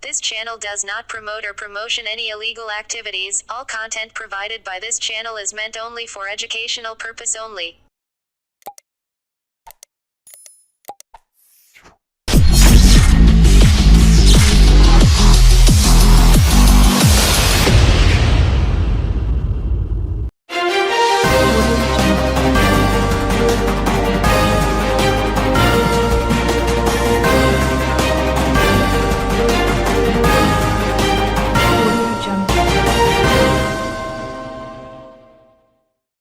This channel does not promote or promotion any illegal activities. All content provided by this channel is meant only for educational purpose only.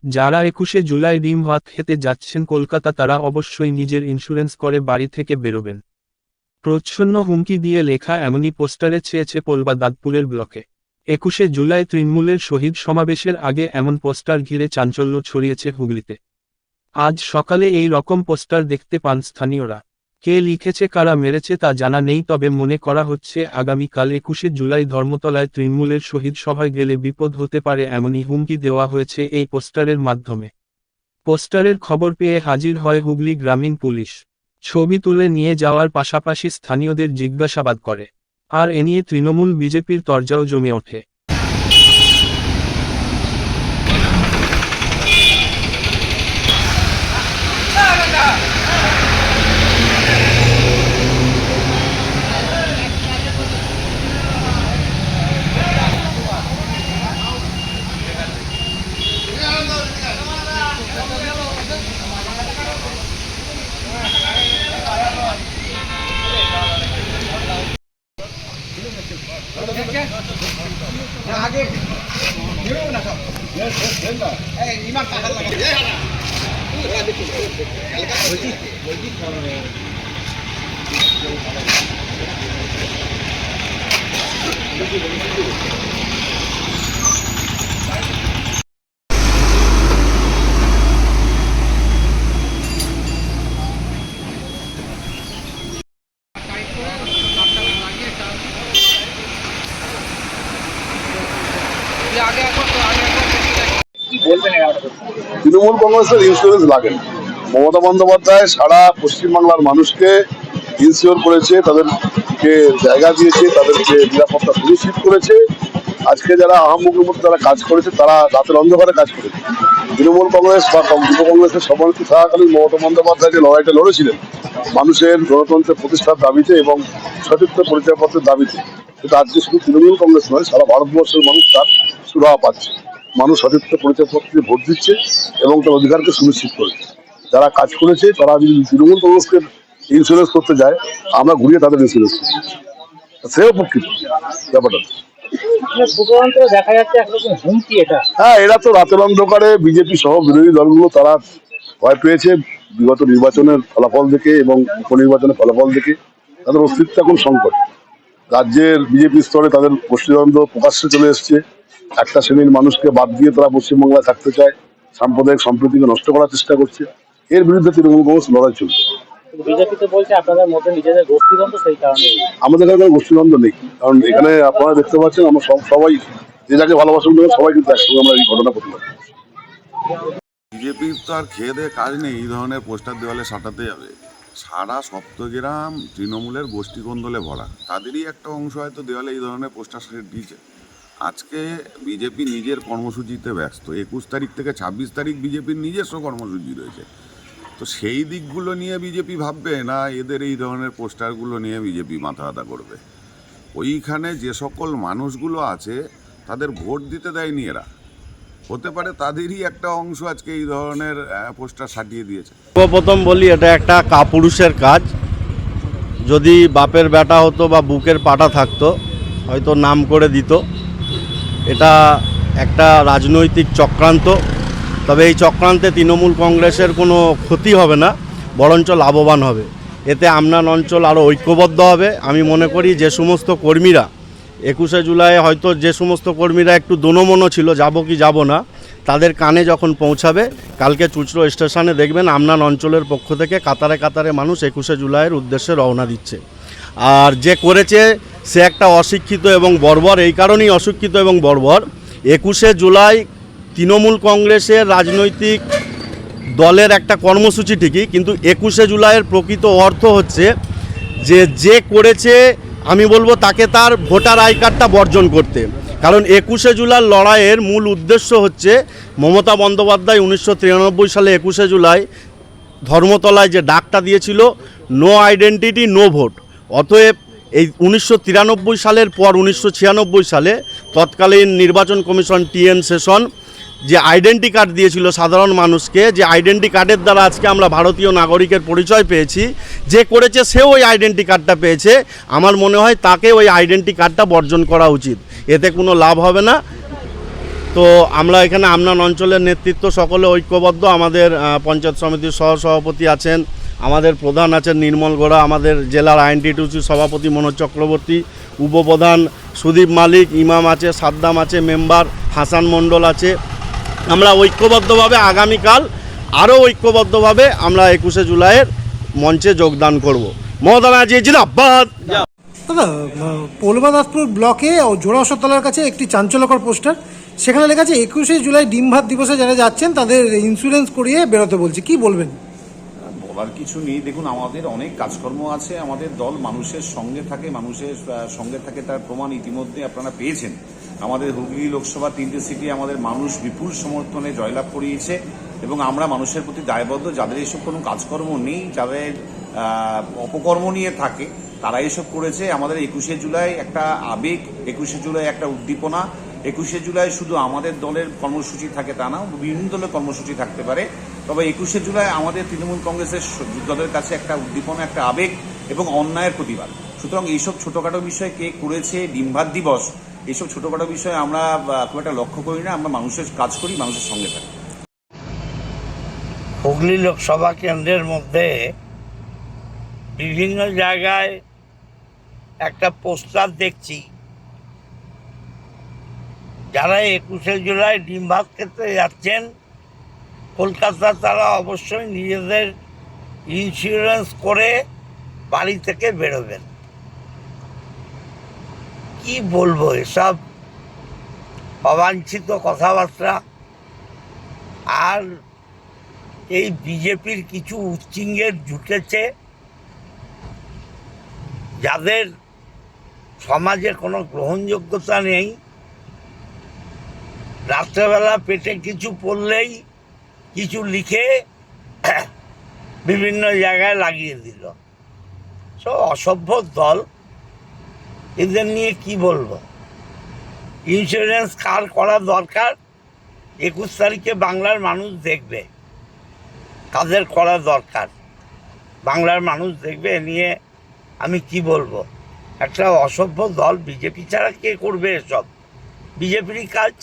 যারা 21শে জুলাই ডিম ভাত খেতে যাচ্ছেন কলকাতা তারা অবশ্যই নিজের ইন্স্যুরেন্স করে বাড়ি থেকে বেরোবেন। প্রচ্ছন্ন হুমকি দিয়ে লেখা এমনই পোস্টারে চেয়েছে পোলবা দাঁতপুরের ব্লকে। 21শে জুলাই তৃণমূলের শহীদ সমাবেশের আগে এমন পোস্টার ঘিরে চাঞ্চল্য ছড়িয়েছে হুগলিতে। আজ সকালে এই রকম পোস্টার দেখতে পান স্থানীয়রা। কে লিখেছে কারা মেরেছে তা জানা নেই, তবে মনে করা হচ্ছে আগামীকাল 21শে জুলাই ধর্মতলায় তৃণমূলের শহীদ সভায় গেলে বিপদ হতে পারে, এমনই হুমকি দেওয়া হয়েছে এই পোস্টারের মাধ্যমে। পোস্টারের খবর পেয়ে হাজির হয় হুগলি গ্রামীণ পুলিশ। ছবি তুলে নিয়ে যাওয়ার পাশাপাশি স্থানীয়দের জিজ্ঞাসাবাদ করে। আর এ নিয়ে তৃণমূল বিজেপির তরজাও জমে ওঠে। आगे ना सब इमान ताकत लगा তৃণমূল কংগ্রেসের ইন্স্যুরেন্স লাগে না। মমতা বন্দ্যোপাধ্যায় সারা পশ্চিমবাংলার মানুষকে ইন্স্যুর করেছে, তাদেরকে জায়গা দিয়েছে, তাদেরকে নিরাপত্তা সুনিশ্চিত করেছে। আজকে যারা আহাম্মকের মধ্যে যারা কাজ করেছে তারা রাতের অন্ধকারে কাজ করেছে। তৃণমূল কংগ্রেস বা যুব কংগ্রেসের সভাপতি থাকাকালীন মমতা বন্দ্যোপাধ্যায় যে লড়াইটা লড়েছিলেন মানুষের গণতন্ত্রের প্রতিষ্ঠার দাবিতে এবং সঠিক পরিচয়পত্রের দাবিতে, সেটা আজকে শুধু তৃণমূল কংগ্রেস নয়, সারা ভারতবর্ষের মানুষ তার সুরাহা পাচ্ছে। মানুষ সঠিক পরিচয়পত্রে ভোট দিচ্ছে এবং তার অধিকারকে সুনিশ্চিত করেছে। যারা কাজ করেছে তারা যদি তৃণমূল কংগ্রেসকে ইন্স্যুরেন্স করতে যায়, আমরা ঘুরিয়ে তাদের ইন্স্যুরেন্স করছি, সেও পক্ষিত ব্যাপারটা। দেখা যাচ্ছে একরকম হুমকি এটা। হ্যাঁ, এরা তো রাতের অন্ধকারে বিজেপি সহ বিরোধী দলগুলো তারা ভয় পেয়েছে বিগত নির্বাচনের ফলাফল দেখে এবং উপনির্বাচনের ফলাফল দেখে। তাদের অস্তিত্ব এখন সংকট। রাজ্যের বিজেপি স্তরে তাদের গোষ্ঠীদ্বন্দ্ব প্রকাশ্যে চলে এসছে। একটা শ্রেণীর মানুষকে বাদ দিয়ে তারা পশ্চিমবাংলায় থাকতে চায়, সাম্প্রদায়িক সম্প্রীতিকে নষ্ট করার চেষ্টা করছে। এর বিরুদ্ধে তৃণমূল কংগ্রেস লড়াই চলছে। বিজেপি তো বলছে আপনাদের মধ্যে নিজেদের গোষ্ঠীদ্বন্দ্ব, সেই কারণে আমাদের এখানে কোনো গোষ্ঠীদ্বন্দ্ব নেই। কারণ এখানে আপনারা দেখতে পাচ্ছেন আমরা সবাই যে যাকে ভালোবাসেন সবাই কিন্তু একসঙ্গে আমরা এই ঘটনা প্রতিবাদ করছি। বিজেপির তো আর খেয়ে দেয়ে কাজ নেই, এই ধরনের পোস্টার দেওয়ালে সাঁটাতে যাবে। সারা সপ্তগ্রাম তৃণমূলের গোষ্ঠী কোন্দলে ভরা, তাদেরই একটা অংশ হয়তো দেওয়ালে এই ধরনের পোস্টার দিয়েছে। আজকে বিজেপি নিজের কর্মসূচিতে ব্যস্ত। 21 তারিখ থেকে 26 তারিখ বিজেপির নিজস্ব কর্মসূচি রয়েছে। তো সেই দিকগুলো নিয়ে বিজেপি ভাববে না এদের এই ধরনের পোস্টারগুলো নিয়ে বিজেপি মাথা ব্যথা করবে? ওইখানে যে সকল মানুষগুলো আছে তাদের ভোট দিতে দেয়নি এরা, হতে পারে তাদেরই একটা অংশ আজকে এই ধরনের পোস্টার সাটিয়ে দিয়েছে। প্রথম বলি, এটা একটা কাপুরুষের কাজ। যদি বাপের বেটা হতো বা বুকের পাটা থাকতো হয়তো নাম করে দিত। এটা একটা রাজনৈতিক চক্রান্ত। তবে এই চক্রান্তে তৃণমূল কংগ্রেসের কোনো ক্ষতি হবে না, বরঞ্চ লাভবান হবে। এতে আমনান অঞ্চল আরও ঐক্যবদ্ধ হবে। আমি মনে করি যে সমস্ত কর্মীরা 21শে জুলাই হয়তো যে সমস্ত কর্মীরা একটু দোনোমনো ছিল যাব কি যাব না, তাদের কানে যখন পৌঁছাবে কালকে চুঁচড়ো স্টেশনে দেখবেন আমনান অঞ্চলের পক্ষ থেকে কাতারে কাতারে মানুষ 21শে জুলাইয়ের উদ্দেশ্যে রওনা দিচ্ছে। আর যে করেছে সে একটা অশিক্ষিত এবং বর্বর। এই কারণেই অশিক্ষিত এবং বর্বর, 21শে জুলাই তৃণমূল কংগ্রেসের রাজনৈতিক দলের একটা কর্মসূচি ঠিকই, কিন্তু 21শে জুলাইয়ের প্রকৃত অর্থ হচ্ছে যে করেছে আমি বলবো তাকে তার ভোটার আই কার্ডটা বর্জন করতে। কারণ 21শে জুলাই লড়াইয়ের মূল উদ্দেশ্য হচ্ছে মমতা বন্দ্যোপাধ্যায় 1993 সালে 21শে জুলাই ধর্মতলায় যে ডাকটা দিয়েছিল, নো আইডেন্টিটি নো ভোট। অতএব এই 1993 সালের পর 1996 সালে তৎকালীন নির্বাচন কমিশন TN সেশন যে আইডেন্টি কার্ড দিয়েছিল সাধারণ মানুষকে, যে আইডেন্টি কার্ডের দ্বারা আজকে আমরা ভারতীয় নাগরিকের পরিচয় পেয়েছি, যে করেছে সেও ওই আইডেন্টি কার্ডটা পেয়েছে। আমার মনে হয় তাকে ওই আইডেন্টি কার্ডটা বর্জন করা উচিত, এতে কোনো লাভ হবে না। তো আমরা এখানে আমনান অঞ্চলের নেতৃত্ব সকলে ঐক্যবদ্ধ। আমাদের পঞ্চায়েত সমিতির সহসভাপতি আছেন, আমাদের প্রধান আছেন নির্মল গোড়া, আমাদের জেলার আইএনটিটিউসির সভাপতি মনোজ চক্রবর্তী, উপপ্রধান সুদীপ মালিক, ইমাম আছে, সাদ্দাম আছে, মেম্বার হাসান মণ্ডল আছে। আমরা ঐক্যবদ্ধভাবে আগামীকাল আরও ঐক্যবদ্ধভাবে আমরা 21শে জুলাইয়ের মঞ্চে যোগদান করব। মমতা ব্যানার্জি জিন্দাবাদ। দাদা, পোলবাদাতপুর ব্লকে ও জোড়াশতলার কাছে একটি চাঞ্চল্যকর পোস্টার, সেখানে লেখা আছে 21শে জুলাই ডিম ভাত দিবসে যারা যাচ্ছেন তাদের ইন্স্যুরেন্স করিয়ে বেরোতে বলছে, কি বলবেন? বলার কিছু নেই। দেখুন, আমাদের অনেক কাজকর্ম আছে, আমাদের দল মানুষের সঙ্গে থাকে, মানুষের সঙ্গে থাকে, তার প্রমাণ ইতিমধ্যে আপনারা পেয়েছেন। আমাদের হুগলি লোকসভা 3টে সিটি আমাদের মানুষ বিপুল সমর্থনে জয়লাভ করিয়েছে এবং আমরা মানুষের প্রতি দায়বদ্ধ। যাদের এসব কোনো কাজকর্ম নেই, যাদের অপকর্ম নিয়ে থাকে, তারা এসব করেছে। আমাদের 21শে জুলাই একটা আবেগ, 21শে জুলাই একটা উদ্দীপনা। 21শে জুলাই শুধু আমাদের দলের কর্মসূচি থাকে তা না, বিভিন্ন দলের কর্মসূচি থাকতে পারে। তবে 21শে জুলাই আমাদের তৃণমূল কংগ্রেসের দলের কাছে একটা উদ্দীপনা, একটা আবেগ এবং অন্যায়ের প্রতিবাদ। সুতরাং এইসব ছোটোখাটো বিষয় কে করেছে, ডিমভাত দিবস, এইসব ছোটোখাটো বিষয় আমরা খুব একটা লক্ষ্য করি না। আমরা মানুষের কাজ করি, মানুষের সঙ্গে থাকি। হুগলি লোকসভা কেন্দ্রের মধ্যে বিভিন্ন জায়গায় একটা পোস্টার দেখছি, যারা 21শে জুলাই ডিম ভাত খেতে যাচ্ছেন কলকাতা, তারা অবশ্যই নিজেদের ইন্স্যুরেন্স করে বাড়ি থেকে বেরোবেন। কি বলবো, এসব অবাঞ্ছিত কথাবার্তা। আর এই বিজেপির কিছু উচ্চিঙ্গের জুটেছে, যাদের সমাজে কোনো গ্রহণযোগ্যতা নেই। রাত্রেবেলা পেটে কিছু পড়লেই কিছু লিখে বিভিন্ন জায়গায় লাগিয়ে দিল। সব অসভ্য দল, এদের নিয়ে কি বলবো। ইন্স্যুরেন্স কার করা দরকার 21 তারিখে বাংলার মানুষ দেখবে, কাদের করা দরকার বাংলার মানুষ দেখবে। এ নিয়ে আমি কি বলবো, একটা অসভ্য দল। বিজেপি ছাড়া কে করবে এসব? বিজেপিরই কাজ।